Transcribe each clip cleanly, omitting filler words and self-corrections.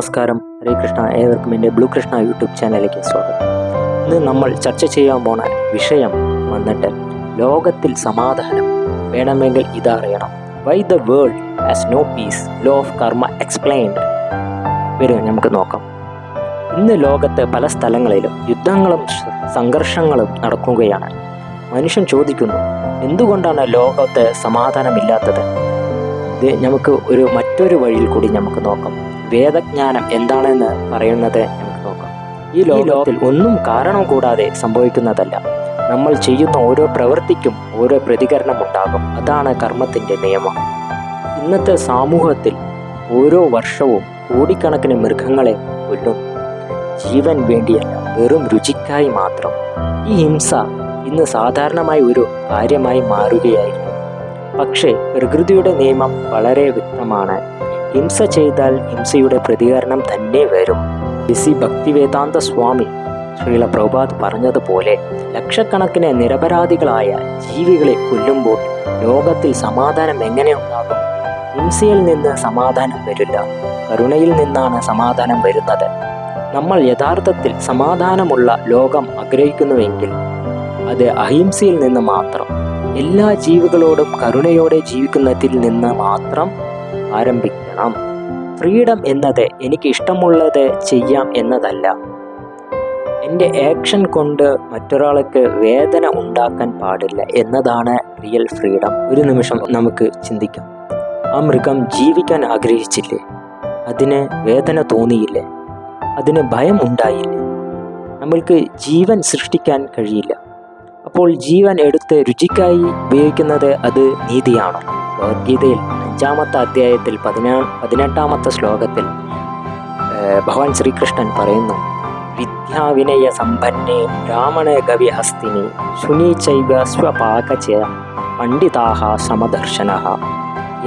നമസ്കാരം, ഹരേ കൃഷ്ണ. ഏവർക്കും എൻ്റെ ബ്ലൂ കൃഷ്ണ യൂട്യൂബ് ചാനലിലേക്ക് സ്വാഗതം. ഇന്ന് നമ്മൾ ചർച്ച ചെയ്യാൻ പോണ വിഷയം വന്നിട്ട് ലോകത്തിൽ സമാധാനം വേണമെങ്കിൽ ഇതറിയണം. Why the world has no peace, law of karma explained. വരും നമുക്ക് നോക്കാം. ഇന്ന് ലോകത്ത് പല സ്ഥലങ്ങളിലും യുദ്ധങ്ങളും സംഘർഷങ്ങളും നടക്കുകയാണ്. മനുഷ്യൻ ചോദിക്കുന്നു, എന്തുകൊണ്ടാണ് ലോകത്ത് സമാധാനമില്ലാത്തത്? ഇത് നമുക്ക് മറ്റൊരു വഴിയിൽ കൂടി നമുക്ക് നോക്കാം. വേദജ്ഞാനം എന്താണെന്ന് പറയുന്നത് നമുക്ക് നോക്കാം. ഈ ലോകത്തിൽ ഒന്നും കാരണം കൂടാതെ സംഭവിക്കുന്നതല്ല. നമ്മൾ ചെയ്യുന്ന ഓരോ പ്രവൃത്തിക്കും ഓരോ പ്രതികരണം ഉണ്ടാകും. അതാണ് കർമ്മത്തിൻ്റെ നിയമം. ഇന്നത്തെ സമൂഹത്തിൽ ഓരോ വർഷവും കോടിക്കണക്കിന് മൃഗങ്ങളെ കൊല്ലുന്നു. ജീവൻ വേണ്ടിയല്ല, വെറും രുചിക്കായി മാത്രം. ഈ ഹിംസ ഇന്ന് സാധാരണമായ ഒരു കാര്യമായി മാറുകയായിരുന്നു. പക്ഷേ പ്രകൃതിയുടെ നിയമം വളരെ വ്യക്തമാണ്. ഹിംസ ചെയ്താൽ ഹിംസയുടെ പ്രതികരണം തന്നെ വരും. ഋഷി ഭക്തിവേദാന്ത സ്വാമി ശ്രീല പ്രഭുപാദ് പറഞ്ഞതുപോലെ, ലക്ഷക്കണക്കിന് നിരപരാധികളായ ജീവികളെ കൊല്ലുമ്പോൾ ലോകത്തിൽ സമാധാനം എങ്ങനെ ഉണ്ടാകും? ഹിംസയിൽ നിന്ന് സമാധാനം വരില്ല, കരുണയിൽ നിന്നാണ് സമാധാനം വരുന്നത്. നമ്മൾ യഥാർത്ഥത്തിൽ സമാധാനമുള്ള ലോകം ആഗ്രഹിക്കുന്നുവെങ്കിൽ അത് അഹിംസയിൽ നിന്ന് മാത്രം, എല്ലാ ജീവികളോടും കരുണയോടെ ജീവിക്കുന്നതിൽ നിന്ന് മാത്രം ആരംഭിക്കണം. ഫ്രീഡം എന്നത് എനിക്ക് ഇഷ്ടമുള്ളത് ചെയ്യാം എന്നതല്ല. എൻ്റെ ആക്ഷൻ കൊണ്ട് മറ്റൊരാൾക്ക് വേദന ഉണ്ടാക്കാൻ പാടില്ല എന്നതാണ് റിയൽ ഫ്രീഡം. ഒരു നിമിഷം നമുക്ക് ചിന്തിക്കാം. ആ മൃഗം ജീവിക്കാൻ ആഗ്രഹിച്ചില്ലേ? അതിന് വേദന തോന്നിയില്ലേ? അതിന് ഭയം ഉണ്ടായില്ലേ? നമ്മൾക്ക് ജീവൻ സൃഷ്ടിക്കാൻ കഴിയില്ല. അപ്പോൾ ജീവൻ എടുത്ത് രുചിക്കായി ഉപയോഗിക്കുന്നത് അത് നീതിയാണോ? ഭഗവത്ഗീതയിൽ 5-ാമത്തെ അധ്യായത്തിൽ 18-ാമത്തെ ശ്ലോകത്തിൽ ഭഗവാൻ ശ്രീകൃഷ്ണൻ പറയുന്നു, വിദ്യാവിനയ സമ്പന്നേ ബ്രാഹ്മണ ഗവ്യഹസ്തിനി ശുനീചൈവ സ്വപാകച പണ്ഡിതാഹ സമദർശനഃ.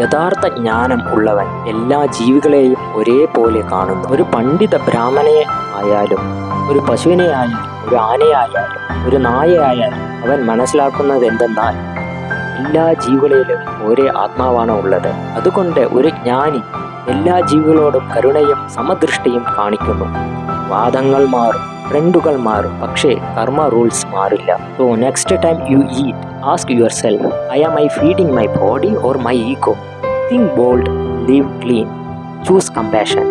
യഥാർത്ഥ ജ്ഞാനം ഉള്ളവൻ എല്ലാ ജീവികളെയും ഒരേപോലെ കാണുന്നു. ഒരു പണ്ഡിത ബ്രാഹ്മണനെ ആയാലും, ഒരു പശുവിനെ ആയാലും, ഒരു ആനയായാലും, ഒരു നായയായാലും അവൻ മനസ്സിലാക്കുന്നത് എന്തെന്നാൽ എല്ലാ ജീവികളിലും ഒരേ ആത്മാവാണ് ഉള്ളത്. അതുകൊണ്ട് ഒരു ജ്ഞാനി എല്ലാ ജീവികളോടും കരുണയും സമദൃഷ്ടിയും കാണിക്കുന്നു. വാദങ്ങൾ മാറും, ട്രെൻഡുകൾ മാറും, പക്ഷേ കർമ്മ റൂൾസ് മാറില്ല. So next time you eat, ask your self, am I feeding my body or my ego? Think bold, live clean, choose compassion.